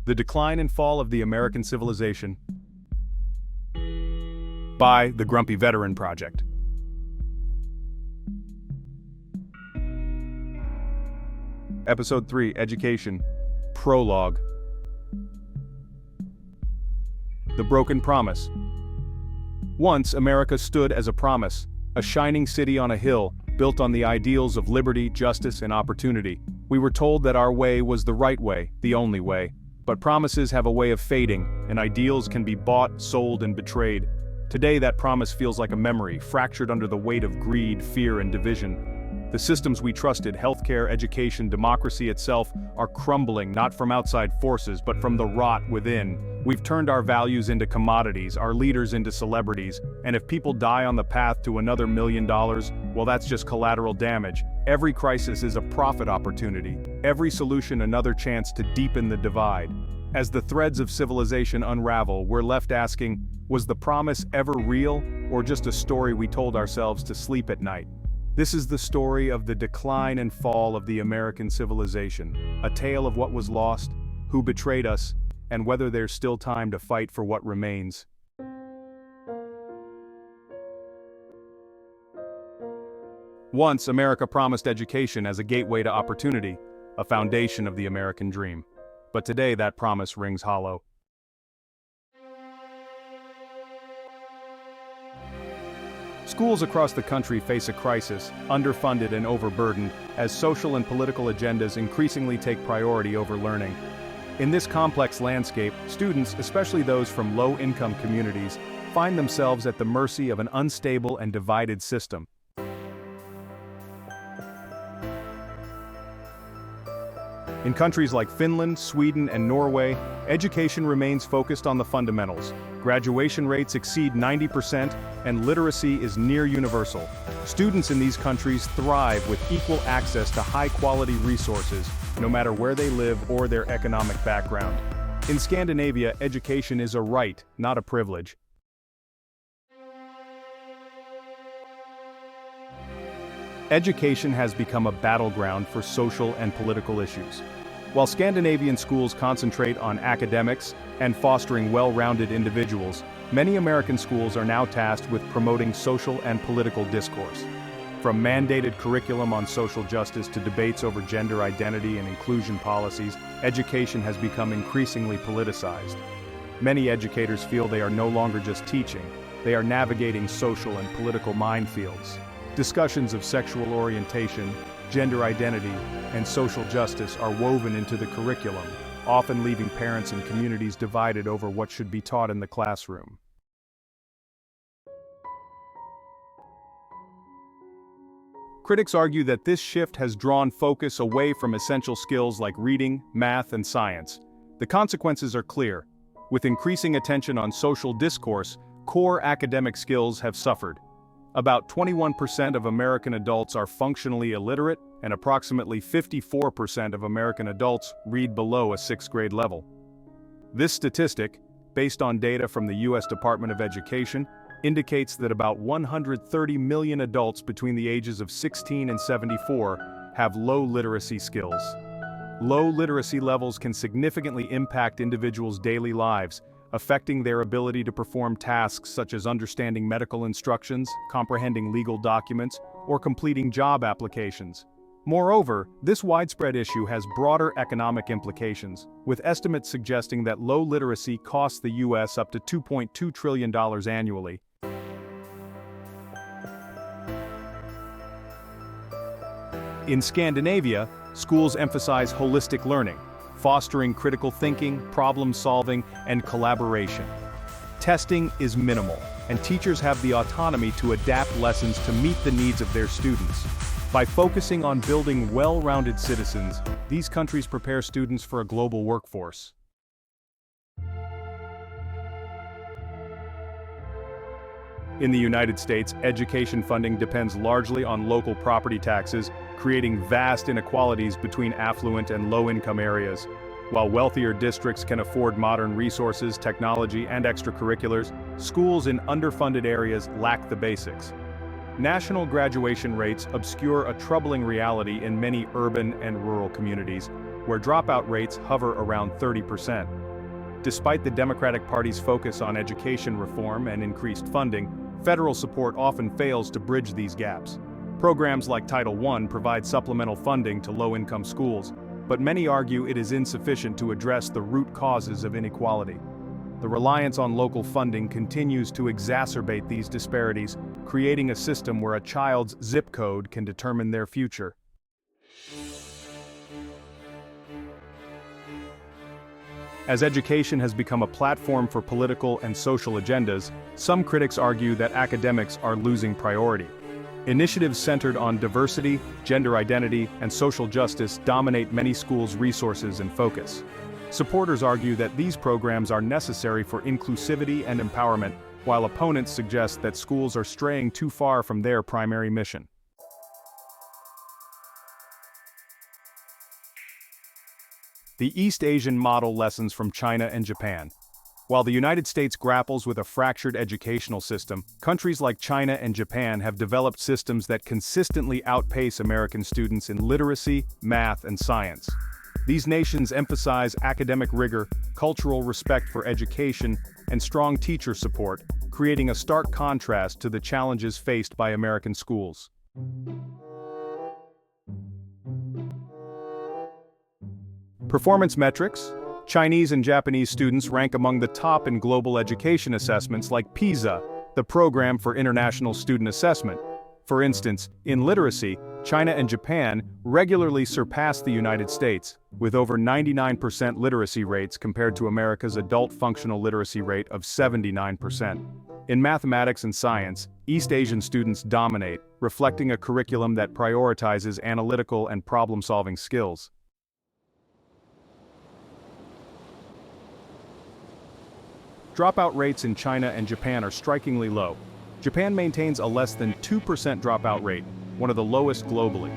The Decline and Fall of the American Civilization by the Grumpy Veteran Project. Episode 3, Education. Prologue. The Broken Promise. Once, America stood as a promise, a shining city on a hill, built on the ideals of liberty, justice, and opportunity. We were told that our way was the right way, the only way. But promises have a way of fading, and ideals can be bought, sold, and betrayed. Today, that promise feels like a memory, fractured under the weight of greed, fear, and division. The systems we trusted, healthcare, education, democracy itself, are crumbling not from outside forces but from the rot within. We've turned our values into commodities, our leaders into celebrities, and if people die on the path to another $1 million, well, that's just collateral damage. Every crisis is a profit opportunity, every solution another chance to deepen the divide. As the threads of civilization unravel, we're left asking, was the promise ever real, or just a story we told ourselves to sleep at night? This is the story of the decline and fall of the American civilization, a tale of what was lost, who betrayed us, and whether there's still time to fight for what remains. Once, America promised education as a gateway to opportunity, a foundation of the American dream. But today that promise rings hollow. Schools across the country face a crisis, underfunded and overburdened, as social and political agendas increasingly take priority over learning. In this complex landscape, students, especially those from low-income communities, find themselves at the mercy of an unstable and divided system. In countries like Finland, Sweden, and Norway, education remains focused on the fundamentals. Graduation rates exceed 90%, and literacy is near universal. Students in these countries thrive with equal access to high-quality resources, no matter where they live or their economic background. In Scandinavia, education is a right, not a privilege. Education has become a battleground for social and political issues. While Scandinavian schools concentrate on academics and fostering well-rounded individuals, many American schools are now tasked with promoting social and political discourse. From mandated curriculum on social justice to debates over gender identity and inclusion policies, education has become increasingly politicized. Many educators feel they are no longer just teaching, they are navigating social and political minefields. Discussions of sexual orientation, gender identity, and social justice are woven into the curriculum, often leaving parents and communities divided over what should be taught in the classroom. Critics argue that this shift has drawn focus away from essential skills like reading, math, and science. The consequences are clear. With increasing attention on social discourse, core academic skills have suffered. About 21% of American adults are functionally illiterate, and approximately 54% of American adults read below a 6th grade level. This statistic, based on data from the U.S. Department of Education, indicates that about 130 million adults between the ages of 16 and 74 have low literacy skills. Low literacy levels can significantly impact individuals' daily lives, affecting their ability to perform tasks such as understanding medical instructions, comprehending legal documents, or completing job applications. Moreover, this widespread issue has broader economic implications, with estimates suggesting that low literacy costs the U.S. up to $2.2 trillion annually. In Scandinavia, schools emphasize holistic learning, fostering critical thinking, problem-solving, and collaboration. Testing is minimal, and teachers have the autonomy to adapt lessons to meet the needs of their students. By focusing on building well-rounded citizens, these countries prepare students for a global workforce. In the United States, education funding depends largely on local property taxes, creating vast inequalities between affluent and low-income areas. While wealthier districts can afford modern resources, technology, and extracurriculars, schools in underfunded areas lack the basics. National graduation rates obscure a troubling reality in many urban and rural communities. where dropout rates hover around 30%. Despite the Democratic Party's focus on education reform and increased funding, federal support often fails to bridge these gaps. Programs like Title I provide supplemental funding to low-income schools, but many argue it is insufficient to address the root causes of inequality. The reliance on local funding continues to exacerbate these disparities, creating a system where a child's zip code can determine their future. As education has become a platform for political and social agendas, some critics argue that academics are losing priority. Initiatives centered on diversity, gender identity, and social justice dominate many schools' resources and focus. Supporters argue that these programs are necessary for inclusivity and empowerment, while opponents suggest that schools are straying too far from their primary mission. The East Asian model lessons from China and Japan. While the United States grapples with a fractured educational system, countries like China and Japan have developed systems that consistently outpace American students in literacy, math, and science. These nations emphasize academic rigor, cultural respect for education, and strong teacher support, creating a stark contrast to the challenges faced by American schools. Performance metrics. Chinese and Japanese students rank among the top in global education assessments like PISA, the Program for International Student Assessment. For instance, in literacy, China and Japan regularly surpass the United States, with over 99% literacy rates compared to America's adult functional literacy rate of 79%. In mathematics and science, East Asian students dominate, reflecting a curriculum that prioritizes analytical and problem-solving skills. Dropout rates in China and Japan are strikingly low. Japan maintains a less than 2% dropout rate, one of the lowest globally.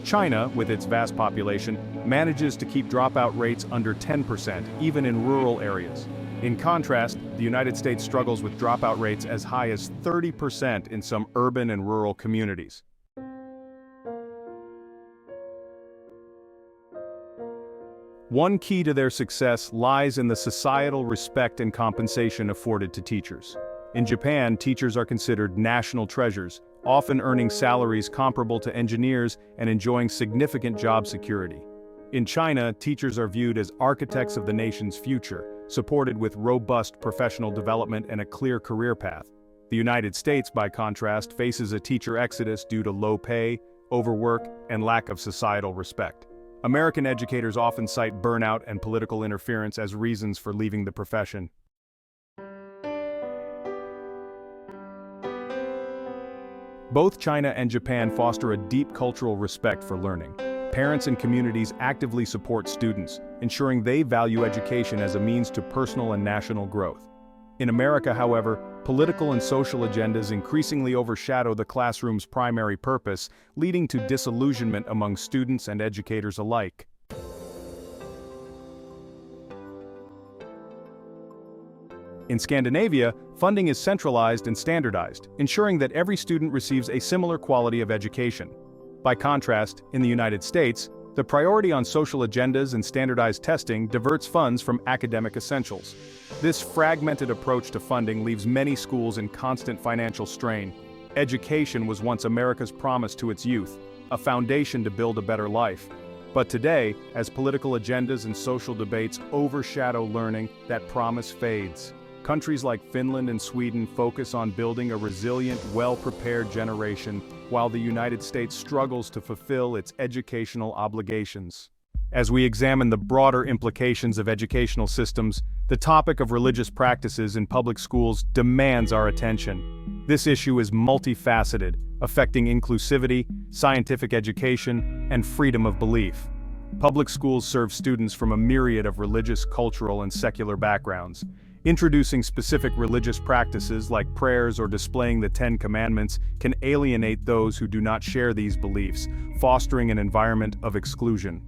China, with its vast population, manages to keep dropout rates under 10%, even in rural areas. In contrast, the United States struggles with dropout rates as high as 30% in some urban and rural communities. One key to their success lies in the societal respect and compensation afforded to teachers. In Japan, teachers are considered national treasures, often earning salaries comparable to engineers and enjoying significant job security. In China, teachers are viewed as architects of the nation's future, supported with robust professional development and a clear career path. The United States, by contrast, faces a teacher exodus due to low pay, overwork, and lack of societal respect. American educators often cite burnout and political interference as reasons for leaving the profession. Both China and Japan foster a deep cultural respect for learning. Parents and communities actively support students, ensuring they value education as a means to personal and national growth. In America, however, political and social agendas increasingly overshadow the classroom's primary purpose, leading to disillusionment among students and educators alike. In Scandinavia, funding is centralized and standardized, ensuring that every student receives a similar quality of education. By contrast, in the United States, the priority on social agendas and standardized testing diverts funds from academic essentials. This fragmented approach to funding leaves many schools in constant financial strain. Education was once America's promise to its youth, a foundation to build a better life. But today, as political agendas and social debates overshadow learning, that promise fades. Countries like Finland and Sweden focus on building a resilient, well-prepared generation, while the United States struggles to fulfill its educational obligations. As we examine the broader implications of educational systems, the topic of religious practices in public schools demands our attention. This issue is multifaceted, affecting inclusivity, scientific education, and freedom of belief. Public schools serve students from a myriad of religious, cultural, and secular backgrounds. Introducing specific religious practices like prayers or displaying the Ten Commandments can alienate those who do not share these beliefs, fostering an environment of exclusion.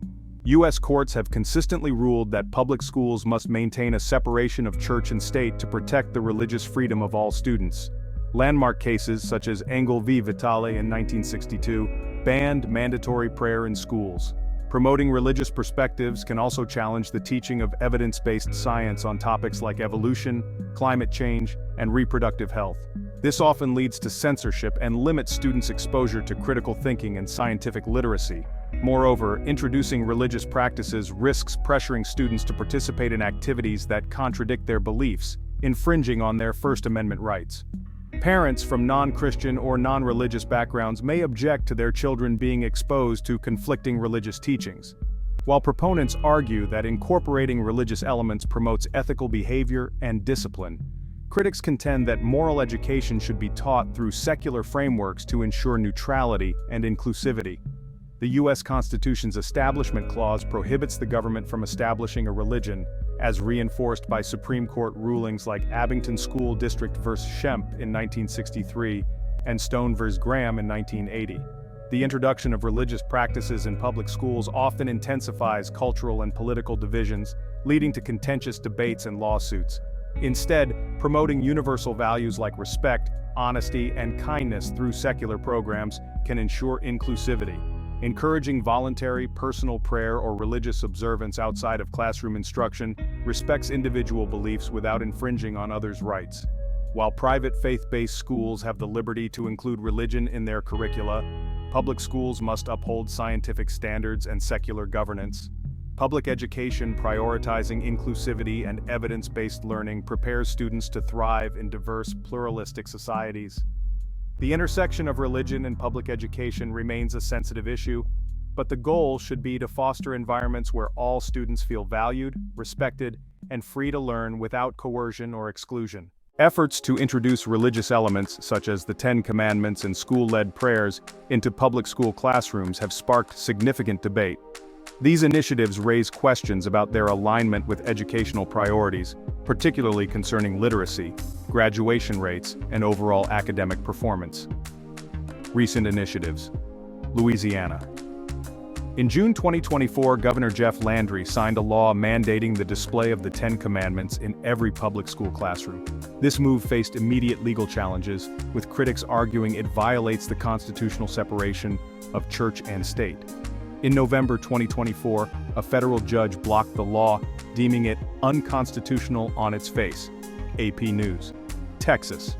U.S. courts have consistently ruled that public schools must maintain a separation of church and state to protect the religious freedom of all students. Landmark cases such as Engel v. Vitale in 1962 banned mandatory prayer in schools, Promoting religious perspectives can also challenge the teaching of evidence-based science on topics like evolution, climate change, and reproductive health. This often leads to censorship and limits students' exposure to critical thinking and scientific literacy. Moreover, introducing religious practices risks pressuring students to participate in activities that contradict their beliefs, infringing on their First Amendment rights. Parents from non-Christian or non-religious backgrounds may object to their children being exposed to conflicting religious teachings. While proponents argue that incorporating religious elements promotes ethical behavior and discipline, critics contend that moral education should be taught through secular frameworks to ensure neutrality and inclusivity. The U.S. Constitution's Establishment Clause prohibits the government from establishing a religion, as reinforced by Supreme Court rulings like Abington School District v. Schempp in 1963 and Stone v. Graham in 1980. The introduction of religious practices in public schools often intensifies cultural and political divisions, leading to contentious debates and lawsuits. Instead, promoting universal values like respect, honesty, and kindness through secular programs can ensure inclusivity. Encouraging voluntary, personal prayer or religious observance outside of classroom instruction respects individual beliefs without infringing on others' rights. While private faith-based schools have the liberty to include religion in their curricula, public schools must uphold scientific standards and secular governance. Public education prioritizing inclusivity and evidence-based learning prepares students to thrive in diverse, pluralistic societies. The intersection of religion and public education remains a sensitive issue, but the goal should be to foster environments where all students feel valued, respected, and free to learn without coercion or exclusion. Efforts to introduce religious elements such as the Ten Commandments and school-led prayers into public school classrooms have sparked significant debate. These initiatives raise questions about their alignment with educational priorities, particularly concerning literacy, graduation rates, and overall academic performance. Recent initiatives. Louisiana. In June 2024, Governor Jeff Landry signed a law mandating the display of the Ten Commandments in every public school classroom. This move faced immediate legal challenges, with critics arguing it violates the constitutional separation of church and state. In November 2024, a federal judge blocked the law, deeming it unconstitutional on its face. AP News. Texas.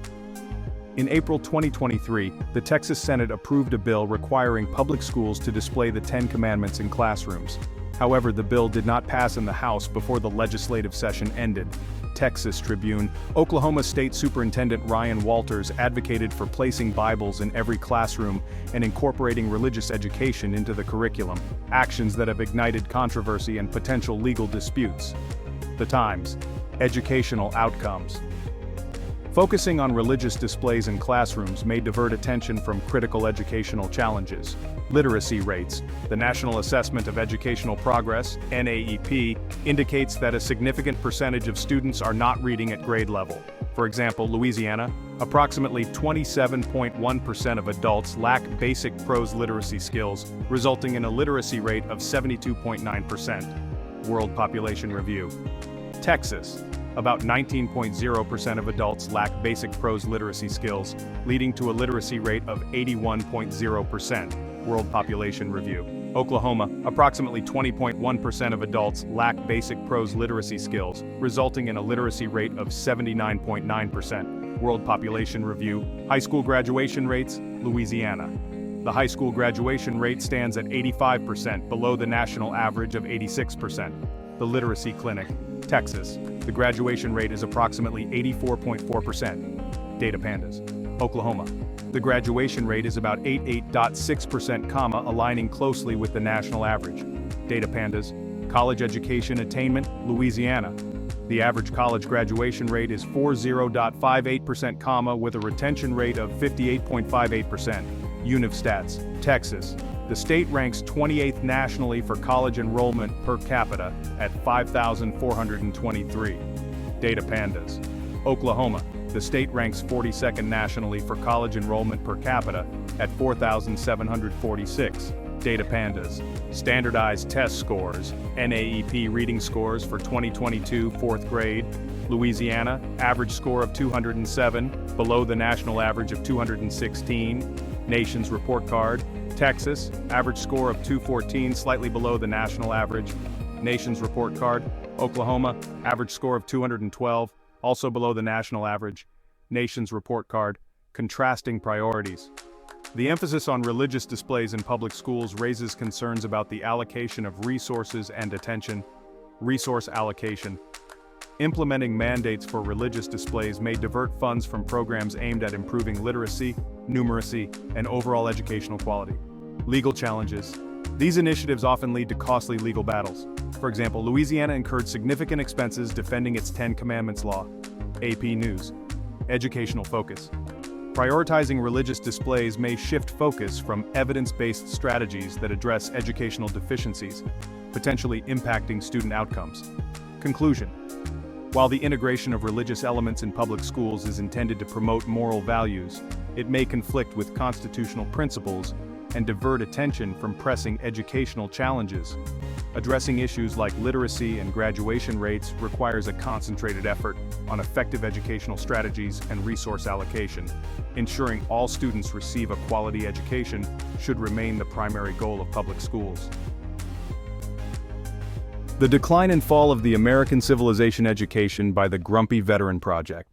In April 2023, the Texas Senate approved a bill requiring public schools to display the Ten Commandments in classrooms. However, the bill did not pass in the House before the legislative session ended. Texas Tribune. Oklahoma State Superintendent Ryan Walters advocated for placing Bibles in every classroom and incorporating religious education into the curriculum, actions that have ignited controversy and potential legal disputes. The Times. Educational outcomes. Focusing on religious displays in classrooms may divert attention from critical educational challenges. Literacy rates. The National Assessment of Educational Progress, NAEP, indicates that a significant percentage of students are not reading at grade level. For example, Louisiana, approximately 27.1% of adults lack basic prose literacy skills, resulting in a literacy rate of 72.9%. World Population Review. Texas. About 19.0% of adults lack basic prose literacy skills, leading to a literacy rate of 81.0%. World Population Review. Oklahoma, approximately 20.1% of adults lack basic prose literacy skills, resulting in a literacy rate of 79.9%. World Population Review. High school graduation rates, Louisiana. The high school graduation rate stands at 85%, below the national average of 86%. The Literacy Clinic, Texas. The graduation rate is approximately 84.4%. Data Pandas. Oklahoma. The graduation rate is about 88.6%, aligning closely with the national average. Data Pandas. College education attainment, Louisiana. The average college graduation rate is 40.58%, with a retention rate of 58.58%. UnivStats, Texas. The state ranks 28th nationally for college enrollment per capita at 5,423. Data Pandas. Oklahoma. The state ranks 42nd nationally for college enrollment per capita at 4,746. Data Pandas. Standardized test scores, NAEP reading scores for 2022 4th grade. Louisiana, average score of 207, below the national average of 216. Nations Report Card. Texas, average score of 214, slightly below the national average. Nation's report card. Oklahoma, average score of 212, also below the national average. Nation's report card. Contrasting priorities. The emphasis on religious displays in public schools raises concerns about the allocation of resources and attention. Resource allocation. Implementing mandates for religious displays may divert funds from programs aimed at improving literacy, numeracy, and overall educational quality. Legal challenges. These initiatives often lead to costly legal battles. For example, Louisiana incurred significant expenses defending its Ten Commandments law. AP News. Educational focus. Prioritizing religious displays may shift focus from evidence-based strategies that address educational deficiencies, potentially impacting student outcomes. Conclusion. While the integration of religious elements in public schools is intended to promote moral values, it may conflict with constitutional principles and divert attention from pressing educational challenges. Addressing issues like literacy and graduation rates requires a concentrated effort on effective educational strategies and resource allocation. Ensuring all students receive a quality education should remain the primary goal of public schools. The Decline and Fall of the American Civilization Education by the Grumpy Veteran Project.